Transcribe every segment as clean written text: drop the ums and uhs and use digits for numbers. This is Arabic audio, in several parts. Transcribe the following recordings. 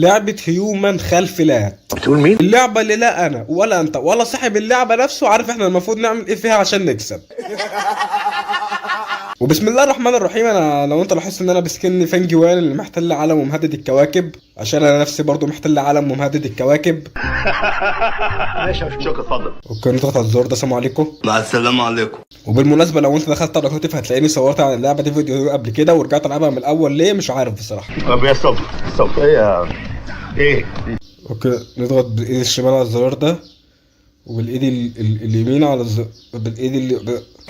لعبة هيومن خلف لاب. بتقول مين؟ اللعبة اللي لا انا ولا انت ولا صاحب اللعبة نفسه عارف احنا المفروض نعمل ايه فيها عشان نكسب. وبسم الله الرحمن الرحيم. انا لو انت لاحظت ان انا بسكن فان جوال اللي محتل عالم ومهدد الكواكب، عشان انا نفسي برضو محتل عالم ومهدد الكواكب. ماشي يا شكرا، اتفضل. اوكي نضغط على الزر ده. السلام عليكم. مع السلامة عليكم. وبالمناسبة لو انت دخلت على الهاتف هتلاقيني صورت عن اللعبة دي فيديو قبل كده ورجعت العبها من الاول. ليه مش عارف بصراحة. طب يا صبر صبر ايه اوكي نضغط بالايد الشمال على الزرار ده وبالايد اليمين على بالايد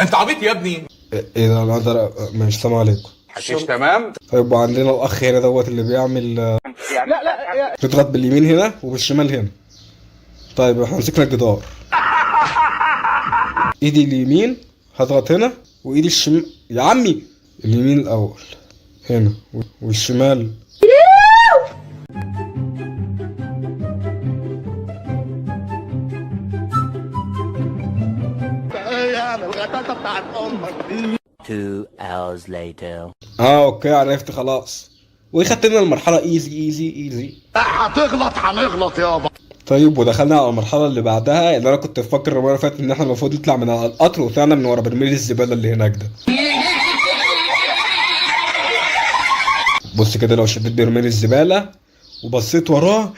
انت عبيط يا ابني. ايه ده انا اقدر ماشي. السلام عليكم. حشيش تمام. طيب وعندنا الاخ هنا دوت اللي بيعمل لا نضغط باليمين هنا وبالشمال هنا. طيب احنا مسكنا الجدار. ايدي اليمين هضغط هنا وايدي الشمال يا عمي. اليمين الاول هنا والشمال. Two hours later. اوكي عرفت خلاص. وخدت لنا المرحله ايزي. هنغلط يابا. طيب ودخلنا على المرحله اللي بعدها اللي انا كنت بفكر المره اللي فاتت ان احنا المفروض نطلع من على القطر وطلعنا من ورا برميل الزباله اللي هناك ده. بص كده لو شديت برميل الزباله وبصيت وراه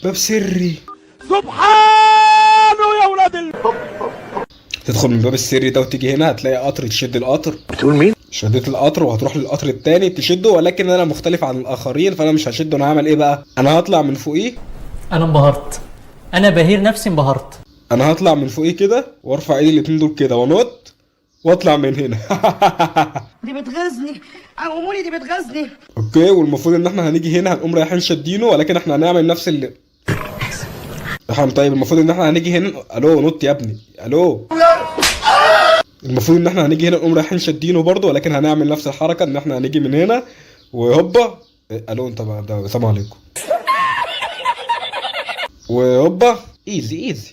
باب سري. سبحانه يا ولاد تدخل من الباب السري ده وتيجي هنا هتلاقي قطر. تشد القطر. بتقول مين؟ شديت القطر وهتروح للقطر التاني تشده، ولكن انا مختلف عن الاخرين فانا مش هشده. انا هعمل ايه بقى؟ انا هطلع من فوقيه. انا انبهرت، انا بهير نفسي انبهرت. انا هطلع من فوقيه كده وارفع ايدي الاتنين دول كده وانط واطلع من هنا. دي بتغيظني، اموري دي بتغيظني. اوكي والمفروض ان احنا هنيجي هنا هنقوم رايحين شادينه، ولكن احنا هنعمل نفس اللي احنا. طيب المفروض ان احنا هنيجي هنا. الو نط يا ابني. الو. المفروض ان احنا هنيجي هنا نقوم رايحين شادينه برضه، ولكن هنعمل نفس الحركه ان احنا هنيجي من هنا وهوبا. الو انت بقى ده. السلام عليكم. وهوبا ايزي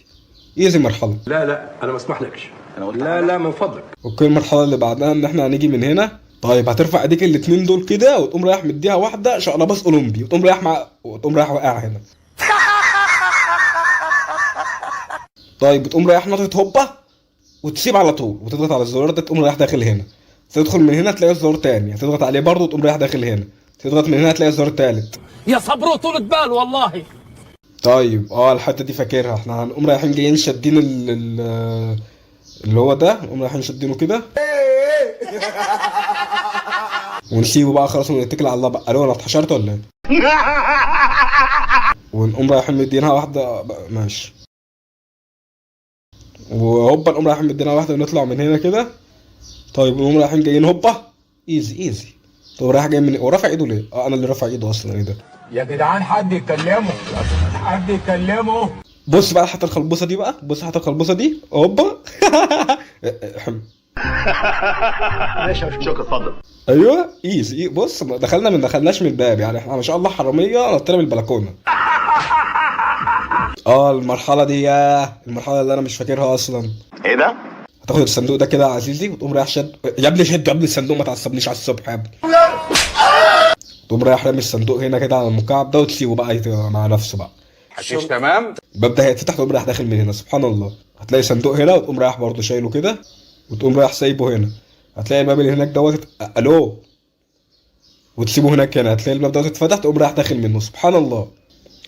مرحله. لا انا ما اسمحلكش. لا من فضلك. اوكي المرحله اللي بعدها ان احنا هنيجي من هنا. طيب هترفع ايديك الاتنين دول كده وتقوم رايح مديها واحده شقلباص اولمبي وتقوم رايح واقع هنا. طيب بتقوم رايح نطت هوبا وتسيب على طول وتضغط على الزرار ده تقوم رايح داخل هنا. تدخل من هنا تلاقي الزرار تاني هتضغط عليه برضه وتقوم رايح داخل هنا. تضغط من هنا تلاقي الزرار تالت. يا صبر وطولة بال والله. طيب الحته دي فاكرها. احنا هنقوم رايحين جايين شادين اللي هو ده. نقوم رايحين شادينه كده ونسيبه بقى خلاص ونتكل على الله بقى. الو انا اتحشرت ولا ايه؟ ونقوم رايحين مدينها واحده ماشي. وهوبا نقوم رايحين مدينها واحده ونطلع من هنا كده. طيب نقوم رايحين جايين هوبا ايزي. طب رايح جاي من ورافع ايده ليه؟ انا اللي رافع ايده اصلا. ايه ده يا جدعان حد يكلمه. بص بقى حتى الخلبوصه دي بقى. بص حتى الخلبوصه دي هوبا. ماشي يا شكرا، اتفضل. ايوه ايزي. بص ما دخلناش من الباب يعني. احنا ما شاء الله حراميه نطينا من البلكونه. المرحله دي المرحله اللي انا مش فاكرها اصلا. ايه ده؟ هتاخد الصندوق ده كده يا عزيزي وتقوم رايح شد. يا ابني شد يا ابني الصندوق ما تعصبنيش على الصبح يا ابني. تقوم رايح رامي الصندوق هنا كده على المكعب ده وتسيبه بقى مع نفسه بقى. حشيش تمام. الباب ده هيتفتح تقوم رايح داخل من هنا. سبحان الله. هتلاقي صندوق هنا وتقوم رايح برضه شايله كده وتقوم رايح سايبه هنا. هتلاقي الباب اللي هناك دوت. الو. وتسيبه هناك هنا. هتلاقي الباب دوت اتفتح تقوم رايح داخل منه. سبحان الله.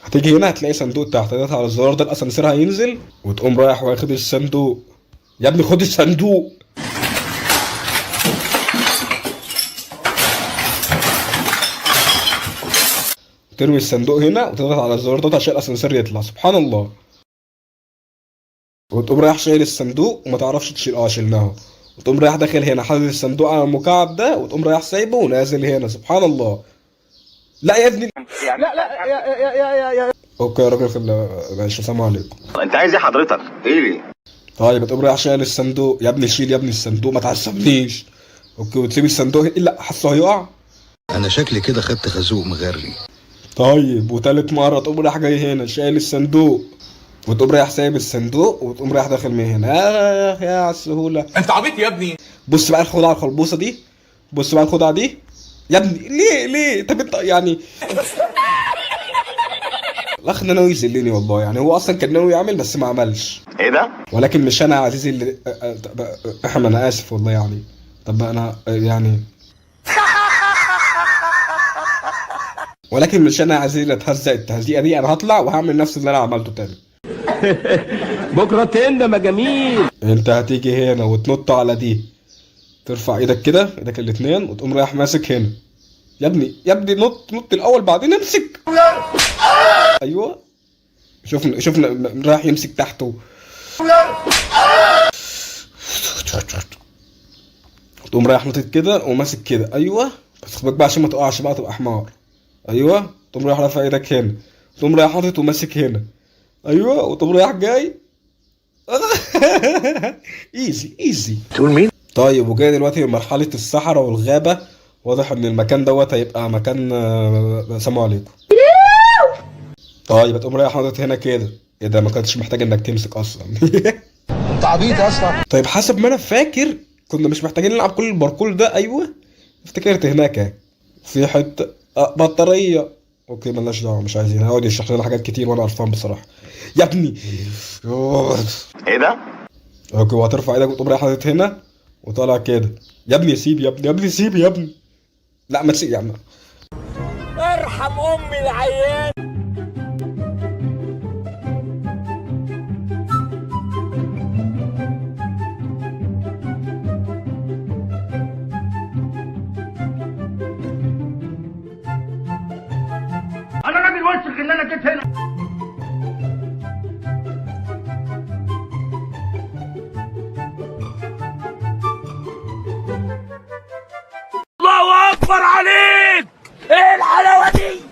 هتيجي هنا هتلاقي صندوق تحت. تضغط على الزرار ده الاسانسير هينزل وتقوم رايح واخد الصندوق. يا ابني خد الصندوق. ترمي الصندوق هنا وتضغط على الزرار ده عشان الاسانسير يطلع. سبحان الله. وتقوم رايح شايل الصندوق وما تعرفش تشيل. شيلناه. وتقوم رايح داخل هنا حاطط الصندوق على المكعب ده وتقوم رايح سايبه ونازل هنا. سبحان الله. لا يا ابني. لا. اوكي يا راجل ماشي. السلام عليكم. انت عايز ايه حضرتك؟ ايه؟ طيب تقوم رايح شايل الصندوق. يا ابني شيل يا ابني الصندوق ما تعصبنيش. اوكي وتسيب الصندوق الا حاسه هيقع. انا شكلي كده خدت خازوق مغري. طيب وتالت مره تقوم رايح جاي هنا شايل الصندوق وتقوم رايح سايب الصندوق وتقوم رايح داخل من هنا. يا على السهوله. انت عبيط يا ابني. بص بقى الخدعه الخلبوصه دي. بص بقى الخدعه دي يا ابني. ليه طب انت يعني الاخ ده ناوي يذلني والله، يعني هو اصلا كان ناوي يعمل بس ما عملش. ايه ده؟ ولكن مش انا يا عزيزي اللي احمد انا اسف والله يعني. طب انا يعني ولكن مش انا يا عزيزي اللي اتهزق التهزيقه دي، انا هطلع وهعمل نفس اللي انا عملته تاني. بكره تندم يا جميل. انت هتيجي هنا وتنط على دي، ترفع ايدك كده، ايدك الاتنين، وتقوم رايح ماسك هنا. يا ابني نط الاول بعدين امسك. ايوه شوفنا رايح يمسك تحته. تقوم رايح نطت كده وماسك كده. ايوه بس خد بالك بقى عشان ما تقعش بقى تبقى حمار. ايوه تقوم رايح رافع ايدك هنا، تقوم رايح نطت وماسك هنا. ايوه وتقوم رايح جاي. ايزي. تقول مين؟ طيب وجاي دلوقتي مرحلة الصحراء والغابة. واضح ان المكان دوت هيبقى مكان سلام عليكم. طيب تقوم رايح حاطط هنا كده. ايه ده، ما كنتش محتاج انك تمسك اصلا. انت عبيط يا اسطى. طيب حسب ما انا فاكر كنا مش محتاجين نلعب كل الباركور ده. ايوه افتكرت هناك في حته بطاريه. اوكي مالناش دعوه، مش عايزين. هيقعد يشرح لنا حاجات كتير وانا قرفان بصراحه يا ابني. ايه ده؟ اوكي وهترفع ايدك وتقوم رايح حاطط هنا وطالع كده. يا ابني سيب يا ابني سيب يا ابني. لا ما تسيب يا عم. ارحم امي العيان. انا راجل واثق ان انا جيت هنا. الله اكبر عليك. ايه الحلاوه دي؟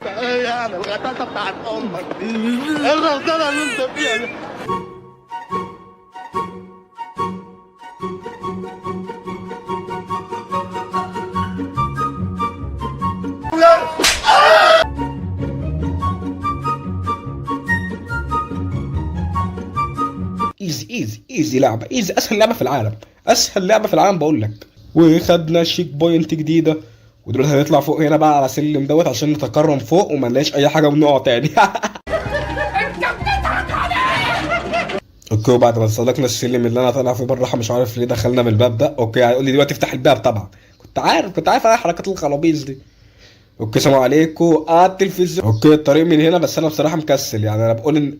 ايه يعني الغطاسه بتاعت امك دي؟ ايه الغلطانه اللي انت فيها دي؟ ايزي لعبه، اسهل لعبه في العالم، اسهل لعبه في العالم بقول لك. وخدنا شيك بوينت جديده، ودلوقتي هنطلع فوق هنا بقى على سلم دوت عشان نتكرم فوق وما نلاقيش اي حاجه ونقع تاني. اوكي وبعد ما صدقنا السلم اللي انا طالع فيه بالراحه مش عارف ليه دخلنا من الباب ده. اوكي هيقول لي دلوقتي افتح الباب طبعا. كنت عارف انا حركات الخلابيص دي. اوكي سلام عليكم التلفزيون. اوكي الطريق من هنا، بس انا بصراحه مكسل يعني. انا بقول ان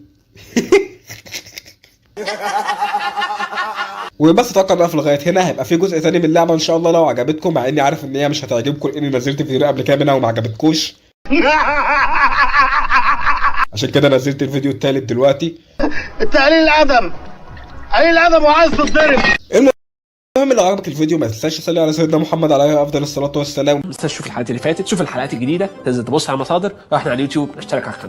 وبس اتوقع بقى في لغايه هنا هيبقى في جزء ثاني من اللعبه ان شاء الله لو عجبتكم، مع اني عارف ان هي مش هتعجبكم لاني نزلت فيديو قبل كده منها وما عجبتكوش. عشان كده نزلت الفيديو الثالث دلوقتي. انت قليل الادب، قليل الادب وعايز تتضرب. المهم لو عجبك الفيديو ما تنساش تصلي على سيدنا محمد عليه افضل الصلاه والسلام. ما تنساش تشوف الحلقات اللي فاتت، تشوف الحلقات الجديده، تنزل تبص على المصادر، واحنا على اليوتيوب اشترك على القناه.